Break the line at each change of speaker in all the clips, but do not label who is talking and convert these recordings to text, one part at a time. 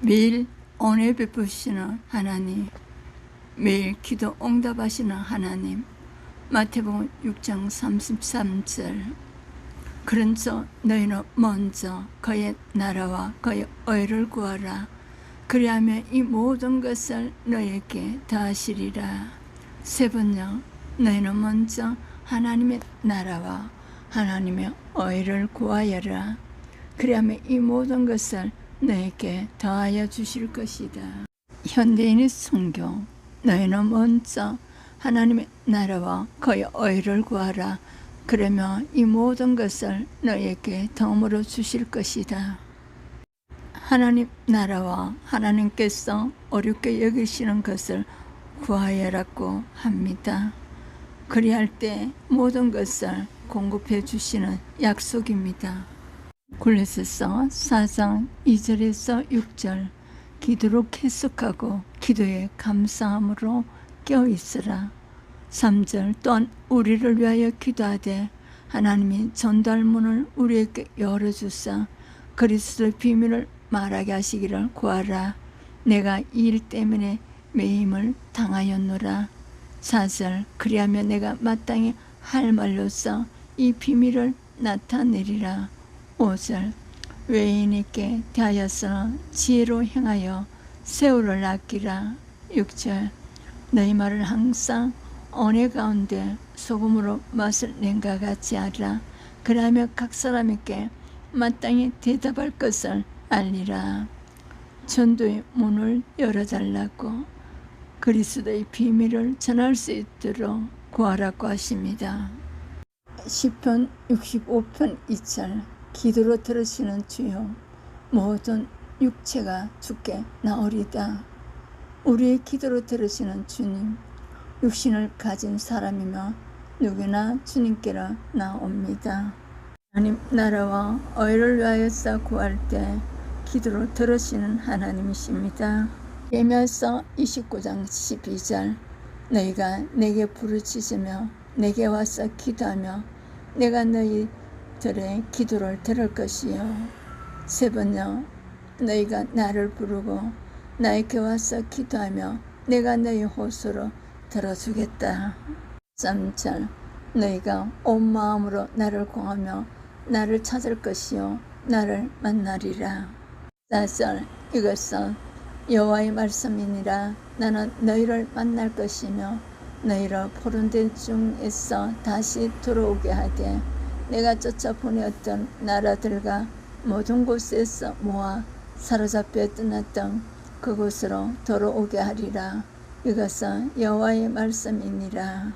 매일 은혜 베푸시는 하나님, 매일 기도 응답하시는 하나님. 마태복음 6장 33절. 그런즉 너희는 먼저 그의 나라와 그의 의를 구하라. 그리하면 이 모든 것을 너희에게 더하시리라. 세 번째, 너희는 먼저 하나님의 나라와 하나님의 의를 구하여라. 그리하면 이 모든 것을 너희에게 더하여 주실 것이다. 현대인의 성경. 너희는 먼저 하나님의 나라와 그의 의를 구하라. 그러면 이 모든 것을 너희에게 덤으로 주실 것이다. 하나님 나라와 하나님께서 어렵게 여기시는 것을 구하여라고 합니다. 그리할 때 모든 것을 공급해 주시는 약속입니다. 골로새서 4장 2절에서 6절. 기도로 계속하고 기도에 감사함으로 깨어있으라. 3절. 또한 우리를 위하여 기도하되 하나님이 전도할 문을 우리에게 열어주사 그리스도의 비밀을 말하게 하시기를 구하라. 내가 이 일 때문에 매임을 당하였노라. 4절. 그리하면 내가 마땅히 할 말로써 이 비밀을 나타내리라. 5절. 외인에게 대하여서 지혜로 행하여 세월을 아끼라. 6절. 너희 말을 항상 은혜 가운데 소금으로 맛을 낸과 같이 하라. 그러하면 각 사람에게 마땅히 대답할 것을 알리라. 전도의 문을 열어달라고, 그리스도의 비밀을 전할 수 있도록 구하라고 하십니다. 시편 65편 2절. 기도로 들으시는 주여, 모든 육체가 주께 나오리다. 우리의 기도로 들으시는 주님, 육신을 가진 사람이며 누구나 주님께로 나옵니다. 하나님 나라와 의를 위하여서 구할 때 기도로 들으시는 하나님이십니다. 예레미야서 29장 12절. 너희가 내게 부르짖으며 내게 와서 기도하며 내가 너희들의 기도를 들을 것이요. 세 번째. 너희가 나를 부르고 나에게 와서 기도하며 내가 너희 호소로 들어주겠다. 3절. 너희가 온 마음으로 나를 구하며 나를 찾을 것이요 나를 만나리라. 4절. 이것은 여호와의 말씀이니라. 나는 너희를 만날 것이며 너희를 푸른 데 중에서 다시 들어오게 하되 내가 쫓아 보내었던 나라들과 모든 곳에서 모아 사로잡혀 떠났던 그곳으로 돌아오게 하리라. 이것은 여호와의 말씀이니라.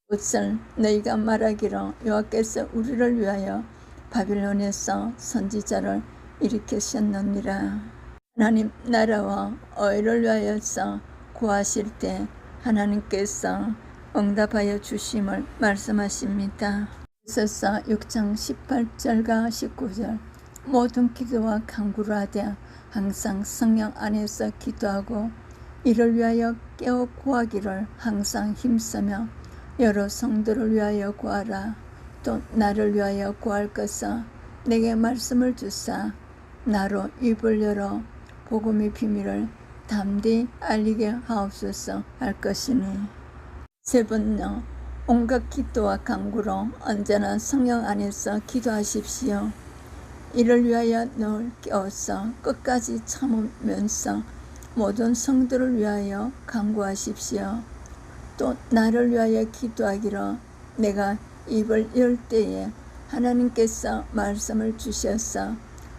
5절. 너희가 말하기로 여호와께서 우리를 위하여 바빌론에서 선지자를 일으키셨느니라. 하나님 나라와 의를 위하여서 구하실 때 하나님께서 응답하여 주심을 말씀하십니다. 에베소서 6장 18절과 19절. 모든 기도와 간구를 하되 항상 성령 안에서 기도하고 이를 위하여 깨어 구하기를 항상 힘쓰며 여러 성도를 위하여 구하라. 또 나를 위하여 구할 것은 내게 말씀을 주사 나로 입을 열어 복음의 비밀을 담대히 알리게 하옵소서 할 것이니. 세 번째. 온갖 기도와 간구로 언제나 성령 안에서 기도하십시오. 이를 위하여 늘 깨어서 끝까지 참으면서 모든 성도를 위하여 간구하십시오. 또 나를 위하여 기도하기로 내가 입을 열 때에 하나님께서 말씀을 주셔서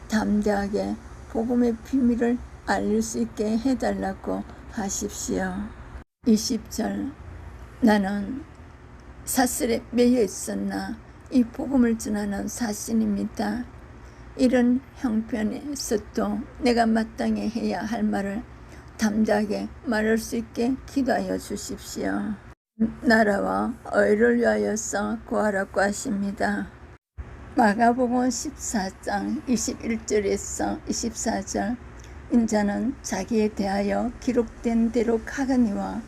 담대하게 복음의 비밀을 알릴 수 있게 해달라고 하십시오. 20절. 나는 사슬에 매여 있었나 이 복음을 전하는 사신입니다. 이런 형편에서도 내가 마땅히 해야 할 말을 담대하게 말할 수 있게 기도하여 주십시오. 나라와 의를 위하여서 구하라고 하십니다. 마가복음 14장 21절에서 24절. 인자는 자기에 대하여 기록된 대로 가거니와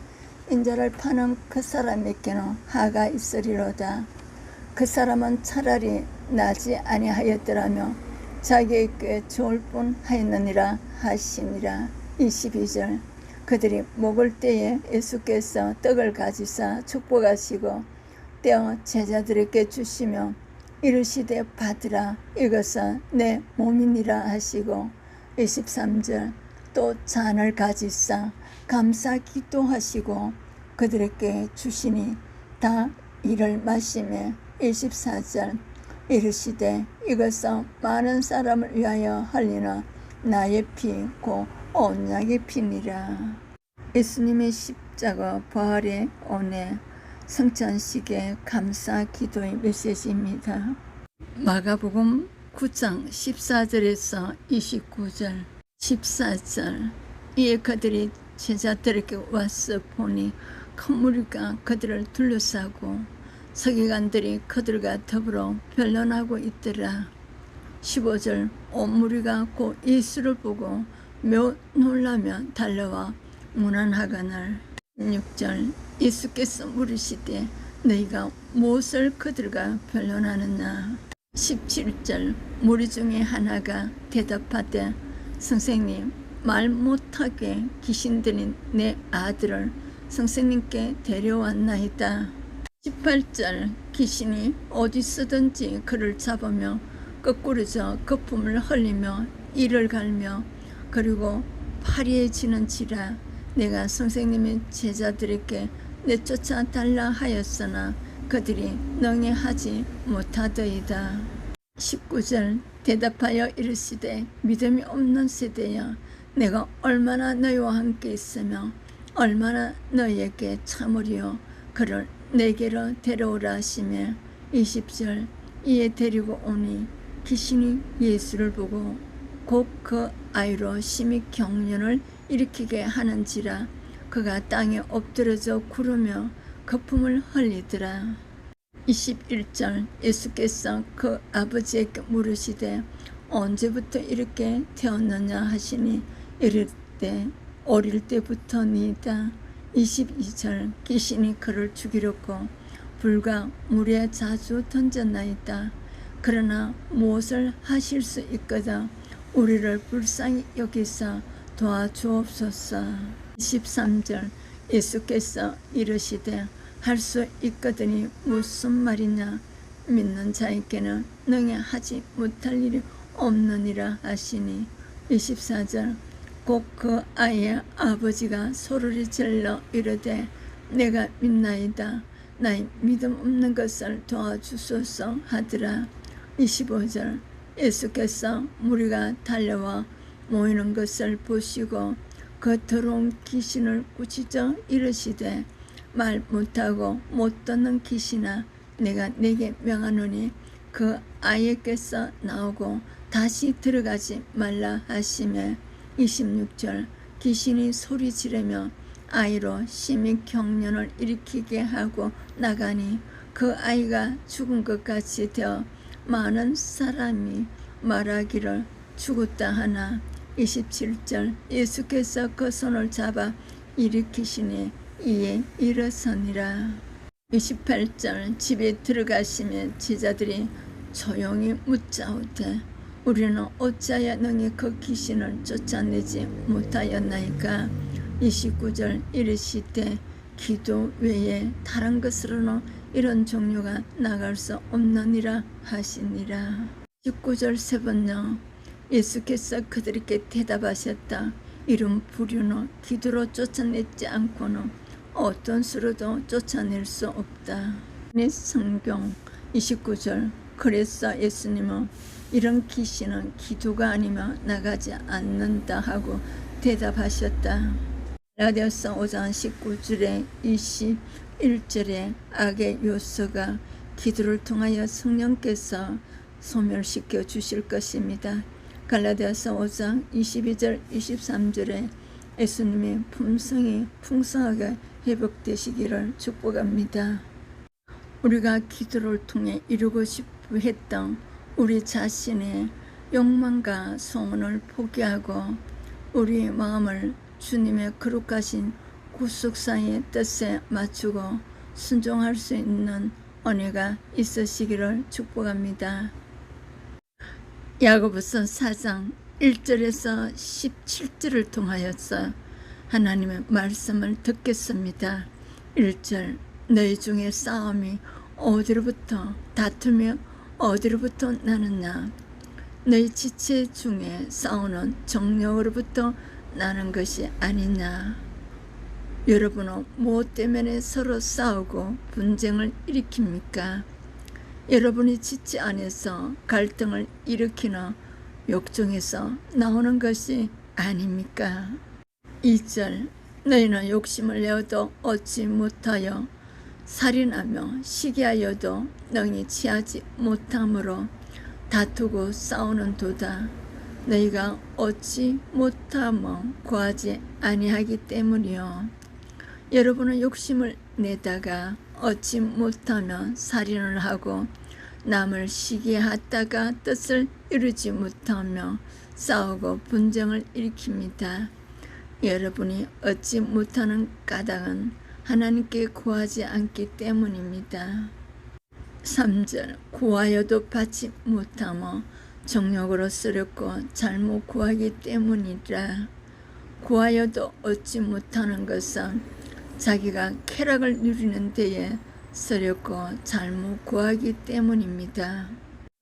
인자를 파는 그 사람에게는 하가 있으리로다. 그 사람은 차라리 나지 아니하였더라며 자기에게 좋을 뿐 하였느니라 하시니라. 22절 그들이 먹을 때에 예수께서 떡을 가지사 축복하시고 떼어 제자들에게 주시며 이르시되 받으라 이것은 내 몸이니라 하시고 23절 또 잔을 가지사 감사 기도하시고 그들에게 주시니 다 이를 마시매 24절 이르시되 이것은 많은 사람을 위하여 흘리는 나의 피 곧 언약의 피니라. 예수님의 십자가 부활의 은혜 성찬식의 감사 기도의 메시지입니다. 마가복음 9장 14절에서 29절 14절 이에 그들이 제자들에게 와서 보니 큰 무리가 그들을 둘러싸고 서기관들이 그들과 더불어 변론하고 있더라. 15절 온 무리가 곧 예수를 보고 매우 놀라며 달려와 문안하거늘 16절 예수께서 물으시되 너희가 무엇을 그들과 변론하느냐. 17절 무리 중에 하나가 대답하되 선생님 말 못하게 귀신 들린 내 아들을 선생님께 데려왔나이다. 18절 귀신이 어디서든지 그를 잡으며 거꾸러져 거품을 흘리며 이를 갈며 그리고 파리해지는지라. 내가 선생님의 제자들에게 내쫓아 달라 하였으나 그들이 능히하지 못하더이다. 19절 대답하여 이르시되 믿음이 없는 세대여 내가 얼마나 너희와 함께 있으며 얼마나 너희에게 참으리요. 그를 내게로 데려오라 하시며 20절 이에 데리고 오니 귀신이 예수를 보고 곧 그 아이로 심히 경련을 일으키게 하는지라. 그가 땅에 엎드려져 구르며 거품을 흘리더라. 21절 예수께서 그 아버지에게 물으시되 언제부터 이렇게 되었느냐 하시니 이르되 어릴 때부터니이다. 22절 귀신이 그를 죽이려고 불과 물에 자주 던졌나이다. 그러나 무엇을 하실 수 있거든 우리를 불쌍히 여기사 도와주옵소서. 23절 예수께서 이르시되 할 수 있거든이 무슨 말이냐. 믿는 자에게는 능히 하지 못할 일이 없느니라 하시니 24절 곧 그 아이의 아버지가 소리를 질러 이르되 내가 믿나이다. 나의 믿음 없는 것을 도와주소서 하더라. 25절 예수께서 무리가 달려와 모이는 것을 보시고 그 더러운 귀신을 꾸짖어 이르시되 말 못하고 못 듣는 귀신아 내가 네게 명하노니 그 아이에게서 나오고 다시 들어가지 말라 하시며 26절 귀신이 소리 지르며 아이로 심히 경련을 일으키게 하고 나가니 그 아이가 죽은 것 같이 되어 많은 사람이 말하기를 죽었다 하나. 27절 예수께서 그 손을 잡아 일으키시니 이에 일어서니라. 28절 집에 들어가시면 제자들이 조용히 묻자오되 우리는 어찌하여 능히 그 귀신을 쫓아내지 못하였나이까. 29절 이르시되 기도 외에 다른 것으로는 이런 종류가 나갈 수 없느니라 하시니라. 19절 세 번째 예수께서 그들에게 대답하셨다. 이런 부류는 기도로 쫓아내지 않고는 어떤 수로도 쫓아낼 수 없다. 내 성경 29절 그래서 예수님은 이런 귀신은 기도가 아니면 나가지 않는다 하고 대답하셨다. 갈라디아서 5장 19절에 21절에 악의 요소가 기도를 통하여 성령께서 소멸시켜 주실 것입니다. 갈라디아서 5장 22절 23절에 예수님의 품성이 풍성하게 회복되시기를 축복합니다. 우리가 기도를 통해 이루고 싶어 했던 우리 자신의 욕망과 소원을 포기하고 우리 마음을 주님의 거룩하신 구속사의 뜻에 맞추고 순종할 수 있는 은혜가 있으시기를 축복합니다. 야고보서 4장 1절에서 17절을 통하여서 하나님의 말씀을 듣겠습니다. 1절 너희 중에 싸움이 어디로부터 다투며 어디로부터 나느냐 너희 지체 중에 싸우는 정욕으로부터 나는 것이 아니냐 여러분은 무엇 때문에 서로 싸우고 분쟁을 일으킵니까? 여러분이 지체 안에서 갈등을 일으키는 욕정에서 나오는 것이 아닙니까? 2절 너희는 욕심을 내어도 얻지 못하여 살인하며 시기하여도 능히 취하지 못함으로 다투고 싸우는 도다. 너희가 얻지 못하며 구하지 아니하기 때문이요. 여러분은 욕심을 내다가 얻지 못하면 살인을 하고 남을 시기하다가 뜻을 이루지 못하며 싸우고 분쟁을 일으킵니다. 여러분이 얻지 못하는 까닭은 하나님께 구하지 않기 때문입니다. 3절 구하여도 받지 못하며 정욕으로 쓰렸고 잘못 구하기 때문이라. 구하여도 얻지 못하는 것은 자기가 쾌락을 누리는 데에 쓰렸고 잘못 구하기 때문입니다.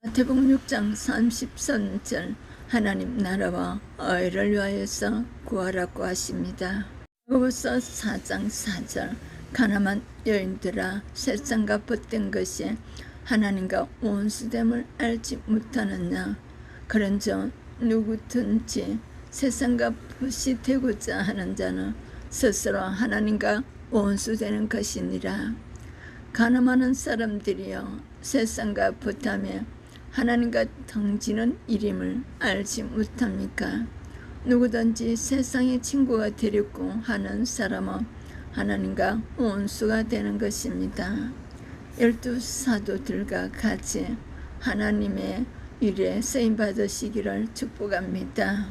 마태복음 6장 33절 하나님 나라와 의를 위하여서 구하라고 하십니다. 야고보서 4장 4절 가늠한 여인들아 세상과 벗된 것이 하나님과 원수됨을 알지 못하느냐 그런즉 누구든지 세상과 벗이 되고자 하는 자는 스스로 하나님과 원수되는 것이니라. 가늠하는 사람들이여 세상과 벗하며 하나님과 등지는 일임을 알지 못합니까? 누구든지 세상의 친구가 되려고 하는 사람은 하나님과 원수가 되는 것입니다. 12 사도들과 같이 하나님의 일에 쓰임받으시기를 축복합니다.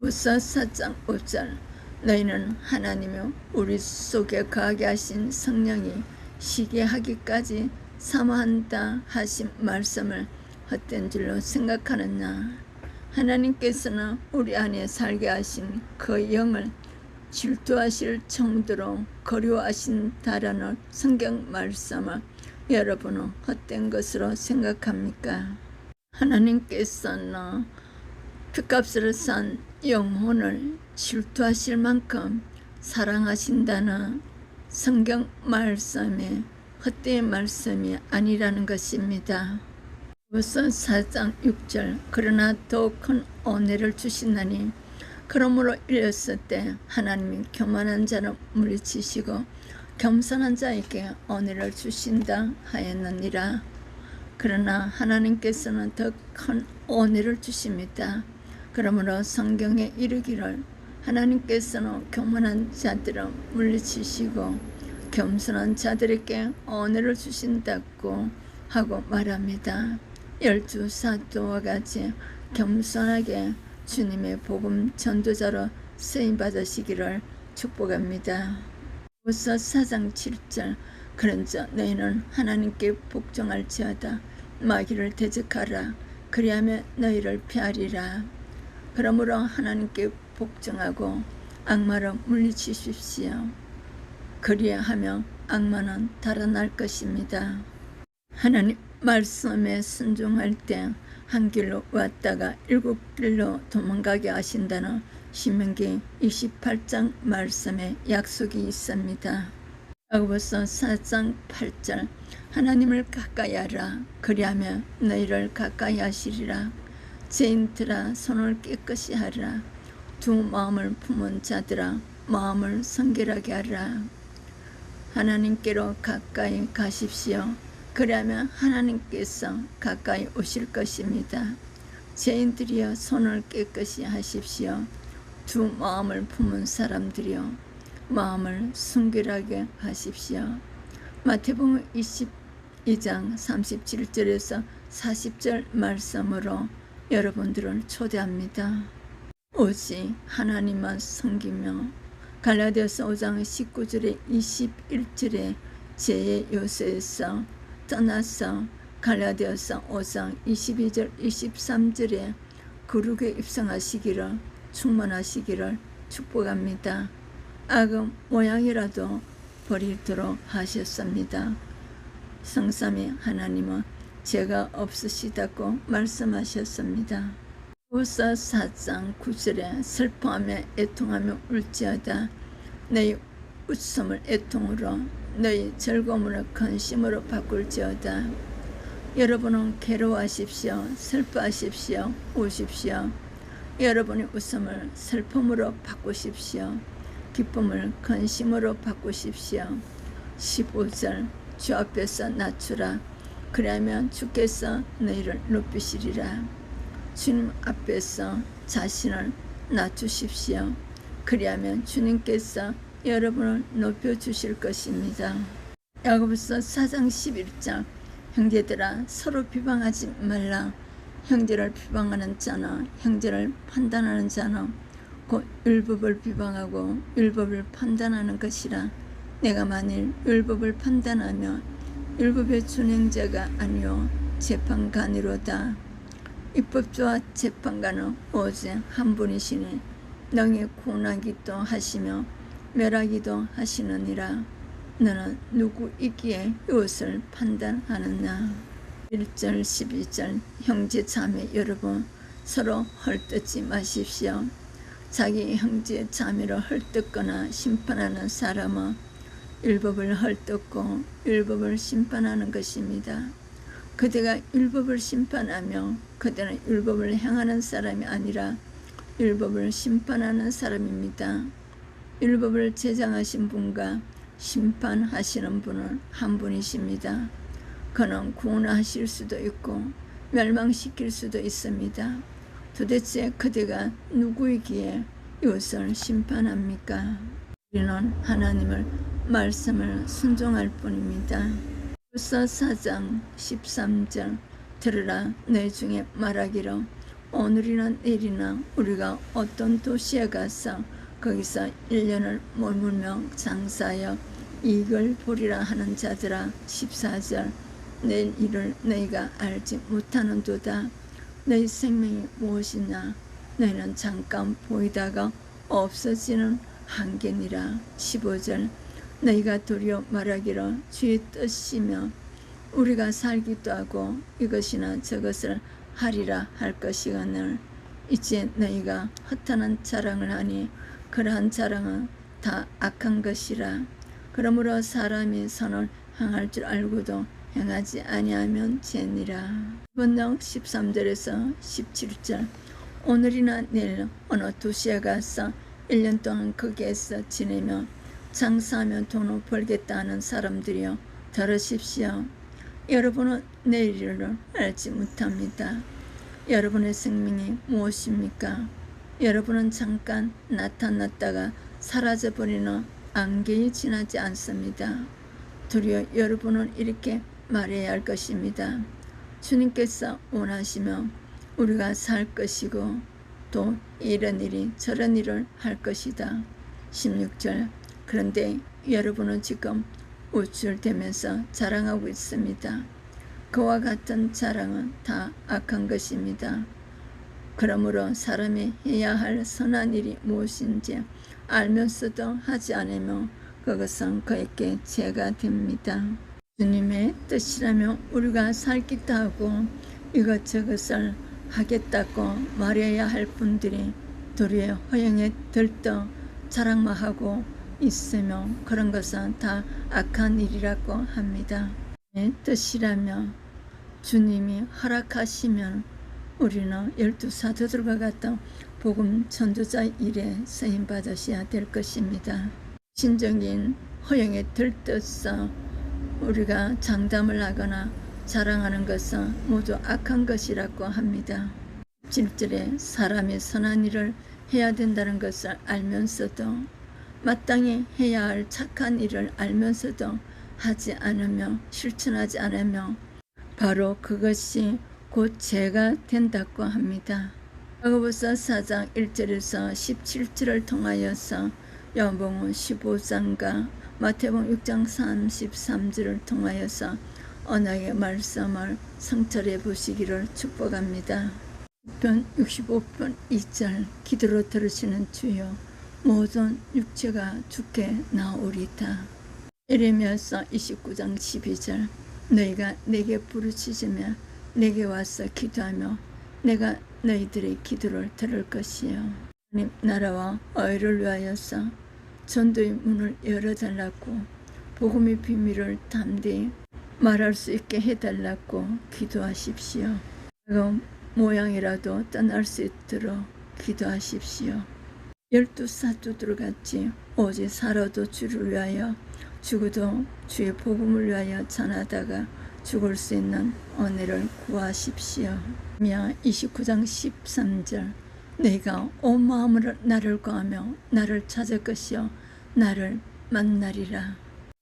야고보서 4장 5절 너희는 하나님이 우리 속에 거하게 하신 성령이 쉬게 하기까지 사모한다 하신 말씀을 헛된 줄로 생각하느냐. 하나님께서는 우리 안에 살게 하신 그 영을 질투하실 정도로 거류하신다라는 성경 말씀을 여러분은 헛된 것으로 생각합니까? 하나님께서는 핏값을 산 영혼을 질투하실 만큼 사랑하신다는 성경 말씀이 헛된 말씀이 아니라는 것입니다. 야고보서 4장 6절 그러나 더 큰 은혜를 주시나니 그러므로 이르렀을 때 하나님이 교만한 자를 물리치시고 겸손한 자에게 은혜를 주신다 하였느니라. 그러나 하나님께서는 더 큰 은혜를 주십니다. 그러므로 성경에 이르기를 하나님께서는 교만한 자들을 물리치시고 겸손한 자들에게 은혜를 주신다고 하고 말합니다. 12 사도와 같이 겸손하게 주님의 복음 전도자로 쓰임받으시기를 축복합니다. 야고보서 4장 7절 그런즉 너희는 하나님께 복종할지어다 마귀를 대적하라 그리하면 너희를 피하리라. 그러므로 하나님께 복종하고 악마를 물리치십시오. 그리하면 악마는 달아날 것입니다. 하나님 말씀에 순종할 때 한 길로 왔다가 7길로 도망가게 하신다는 신명기 28장 말씀에 약속이 있습니다. 야고보서 4장 8절 하나님을 가까이 하라 그리하면 너희를 가까이 하시리라. 죄인들아 손을 깨끗이 하라. 두 마음을 품은 자들아 마음을 성결하게 하라. 하나님께로 가까이 가십시오. 그러면 하나님께서 가까이 오실 것입니다. 죄인들이여 손을 깨끗이 하십시오. 두 마음을 품은 사람들이여 마음을 순결하게 하십시오. 마태복음 22장 37절에서 40절 말씀으로 여러분들을 초대합니다. 오직 하나님만 섬기며 갈라디아서 5장 19절에 21절에 죄의 요새에서 떠나서 갈라디아서 5장 22절 23절에 거룩에 입성하시기를 충만하시기를 축복합니다. 악의 모양이라도 버리도록 하셨습니다. 성삼위 하나님은 죄가 없으시다고 말씀하셨습니다. 후서 4장 9절에 슬퍼하며 애통하며 울지어다 너희 웃음을 애통으로 너희 즐거움을 근심으로 바꿀지어다. 여러분은 괴로워하십시오. 슬퍼하십시오. 우십시오. 여러분의 웃음을 슬픔으로 바꾸십시오. 기쁨을 근심으로 바꾸십시오. 15절 주 앞에서 낮추라. 그러면 주께서 너희를 높이시리라. 주님 앞에서 자신을 낮추십시오. 그리하면 주님께서 여러분을 높여주실 것입니다. 야고보서 4장 11절 형제들아 서로 비방하지 말라. 형제를 비방하는 자나 형제를 판단하는 자는 곧 율법을 비방하고 율법을 판단하는 것이라. 내가 만일 율법을 판단하며 율법의 준행자가 아니요 재판관이로다. 입법자와 재판관은 오직 한 분이시니 능히 구원하기도 하시며 멸하기도 하시느니라. 너는 누구이기에 이것을 판단하느냐. 1절 12절 형제 자매 여러분 서로 헐뜯지 마십시오. 자기 형제 자매를 헐뜯거나 심판하는 사람은 율법을 헐뜯고 율법을 심판하는 것입니다. 그대가 율법을 심판하며 그대는 율법을 행하는 사람이 아니라 율법을 심판하는 사람입니다. 율법을 제정하신 분과 심판하시는 분은 한 분이십니다. 그는 구원하실 수도 있고 멸망시킬 수도 있습니다. 도대체 그대가 누구이기에 이것을 심판합니까? 우리는 하나님을 말씀을 순종할 뿐입니다. 후서 4장 13절 들으라. 너희 중에 말하기를 오늘이나 내일이나 우리가 어떤 도시에 가서 거기서 1년을 머물며 장사하여 이익을 보리라 하는 자들아. 14절 내일 일을 너희가 알지 못하는도다. 너희 생명이 무엇이냐. 너희는 잠깐 보이다가 없어지는 한계니라. 15절 너희가 도리어 말하기를 주의 뜻이며 우리가 살기도 하고 이것이나 저것을 하리라 할 것이거늘 이제 너희가 허탄한 자랑을 하니 그러한 자랑은 다 악한 것이라. 그러므로 사람이 선을 행할 줄 알고도 행하지 아니하면 죄니라. 번역 13절에서 17절 오늘이나 내일 어느 도시에 가서 1년 동안 거기에서 지내며 장사하며 돈을 벌겠다 하는 사람들이여 들으십시오. 여러분은 내일을 알지 못합니다. 여러분의 생명이 무엇입니까? 여러분은 잠깐 나타났다가 사라져버리는 안개에 지나지 않습니다. 도리어 여러분은 이렇게 말해야 할 것입니다. 주님께서 원하시면 우리가 살 것이고 또 이런 일이 저런 일을 할 것이다. 16절 그런데 여러분은 지금 우쭐대면서 자랑하고 있습니다. 그와 같은 자랑은 다 악한 것입니다. 그러므로 사람이 해야 할 선한 일이 무엇인지 알면서도 하지 않으면 그것은 그에게 죄가 됩니다. 주님의 뜻이라면 우리가 살기도 하고 이것저것을 하겠다고 말해야 할 분들이 도리어 허영에 들떠 자랑만 하고 있으면 그런 것은 다 악한 일이라고 합니다. 주님의 뜻이라면 주님이 허락하시면 우리는 12사도들과 같은 복음 전도자 일에 쓰임 받으셔야 될 것입니다. 신적인 허영에 들떠서 우리가 장담을 하거나 자랑하는 것은 모두 악한 것이라고 합니다. 7절에 사람이 선한 일을 해야 된다는 것을 알면서도 마땅히 해야 할 착한 일을 알면서도 하지 않으며 실천하지 않으며 바로 그것이 곧 죄가 된다고 합니다. 야고보서 4장 1절에서 17절을 통하여서 요한복음 15장과 마태복음 6장 33절을 통하여서 언약의 말씀을 성찰해 보시기를 축복합니다. 편 65편 2절 기도로 들으시는 주여 모든 육체가 주께 나오리다. 예레미야서 29장 12절 너희가 내게 부르짖으며 내게 와서 기도하며 내가 너희들의 기도를 들을 것이요. 하나님 나라와 의를 위하여서 전도의 문을 열어달라고 복음의 비밀을 담대히 말할 수 있게 해달라고 기도하십시오. 모양이라도 떠날 수 있도록 기도하십시오. 12 사도들 같이 오직 살아도 주를 위하여 죽어도 주의 복음을 위하여 전하다가 죽을 수 있는 은혜를 구하십시오. 29장 13절 내가 온 마음으로 나를 구하며 나를 찾을 것이요 나를 만나리라.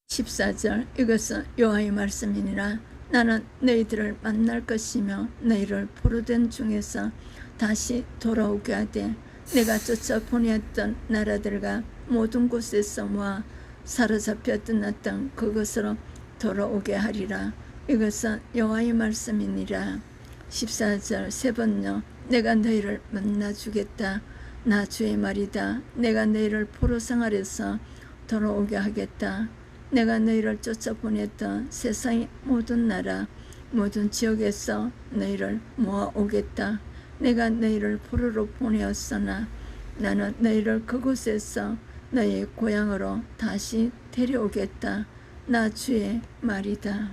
14절 이것은 여호와의 말씀이니라. 나는 너희들을 만날 것이며 너희를 포로된 중에서 다시 돌아오게 하되 내가 쫓아 보내었던 나라들과 모든 곳에서 모아 사로잡혀 떠났던 그것으로 돌아오게 하리라. 이것은 여호와의 말씀이니라. 14절 세 번요 내가 너희를 만나주겠다. 나 주의 말이다. 내가 너희를 포로 생활에서 돌아오게 하겠다. 내가 너희를 쫓아보냈던 세상의 모든 나라 모든 지역에서 너희를 모아오겠다. 내가 너희를 포로로 보내었으나 나는 너희를 그곳에서 너희의 고향으로 다시 데려오겠다. 나 주의 말이다.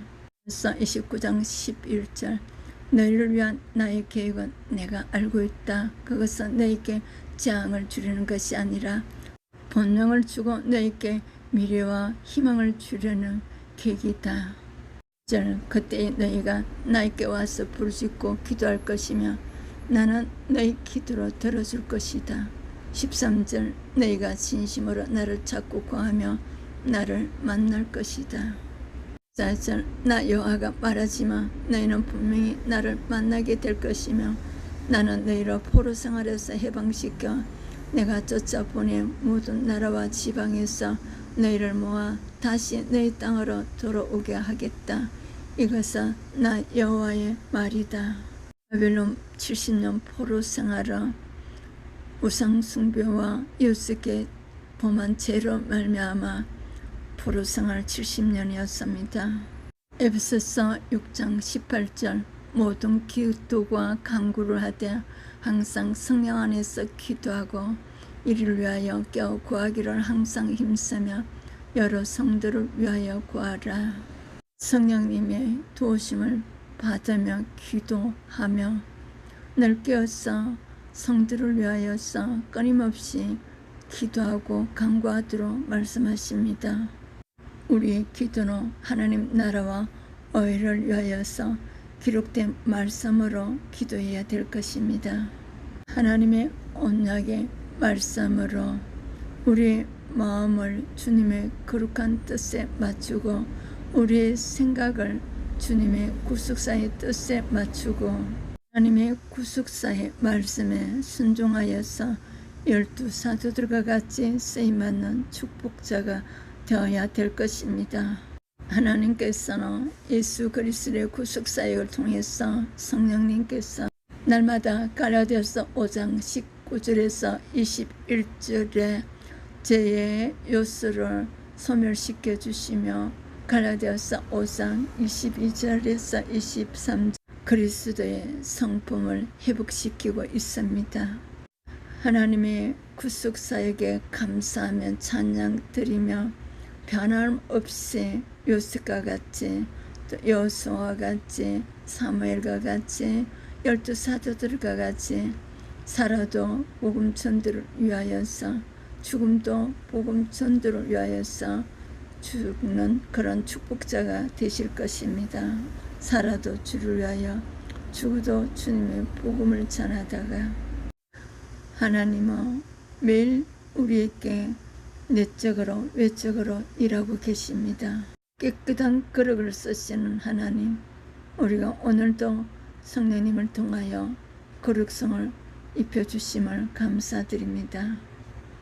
29장 11절 너희를 위한 나의 계획은 내가 알고 있다. 그것은 너희에게 재앙을 주려는 것이 아니라 본명을 주고 너희에게 미래와 희망을 주려는 계기다. 그때 너희가 나에게 와서 부르짖고 기도할 것이며 나는 너희 기도로 들어줄 것이다. 13절 너희가 진심으로 나를 찾고 구하며 나를 만날 것이다. 14절 나 여호와가 말하지만 너희는 분명히 나를 만나게 될 것이며 나는 너희를 포로 생활에서 해방시켜 내가 쫓아보낸 모든 나라와 지방에서 너희를 모아 다시 너희 땅으로 돌아오게 하겠다. 이것은 나 여호와의 말이다. 바벨론 70년 포로 생활은 우상 숭배와 이웃에게 범한 죄로 말미암아 포로 생활 70년이었습니다. 에베소서 6장 18절 모든 기도와 간구를 하되 항상 성령 안에서 기도하고 이를 위하여 깨어 구하기를 항상 힘쓰며 여러 성도를 위하여 구하라. 성령님의 도우심을 받으며 기도하며 늘 깨어서 성도를 위하여서 끊임없이 기도하고 간구하도록 말씀하십니다. 우리의 기도는 하나님 나라와 의를 위하여서 기록된 말씀으로 기도해야 될 것입니다. 하나님의 언약의 말씀으로 우리의 마음을 주님의 거룩한 뜻에 맞추고 우리의 생각을 주님의 구속사의 뜻에 맞추고 하나님의 구속사의 말씀에 순종하여서 12 사도들과 같이 쓰임받는 축복자가 되어야 될 것입니다. 하나님께서는 예수 그리스도의 구속사역을 통해서 성령님께서 날마다 갈라디아서 5장 19절에서 21절에 죄의 요소를 소멸시켜 주시며 갈라디아서 5장 22절에서 23절 그리스도의 성품을 회복시키고 있습니다. 하나님의 구속사역에 감사하며 찬양 드리며 변함없이 요셉과 같이 또 여호수아와 같이 사무엘과 같이 12 사도들과 같이 살아도 복음 전도를 위하여서 죽음도 복음 전도를 위하여서 죽는 그런 축복자가 되실 것입니다. 살아도 주를 위하여 죽어도 주님의 복음을 전하다가 하나님은 매일 우리에게 내적으로 외적으로 일하고 계십니다. 깨끗한 거룩을 쓰시는 하나님, 우리가 오늘도 성령님을 통하여 거룩성을 입혀주심을 감사드립니다.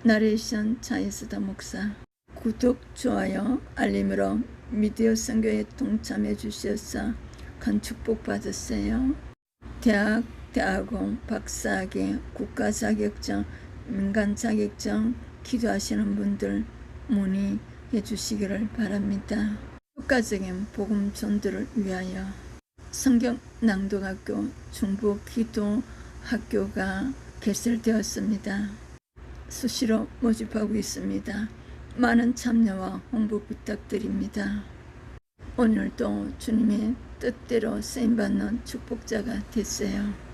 나레이션 차이스다 목사. 구독, 좋아요, 알림으로 미디어 선교에 동참해 주셔서 큰 축복 받으세요. 대학, 대학원, 박사학위, 국가 자격증, 민간 자격증 기도하시는 분들 문의해 주시기를 바랍니다. 효과적인 복음 전도를 위하여 성경 낭독학교, 중보 기도 학교가 개설되었습니다. 수시로 모집하고 있습니다. 많은 참여와 홍보 부탁드립니다. 오늘도 주님의 뜻대로 쓰임받는 축복자가 되세요.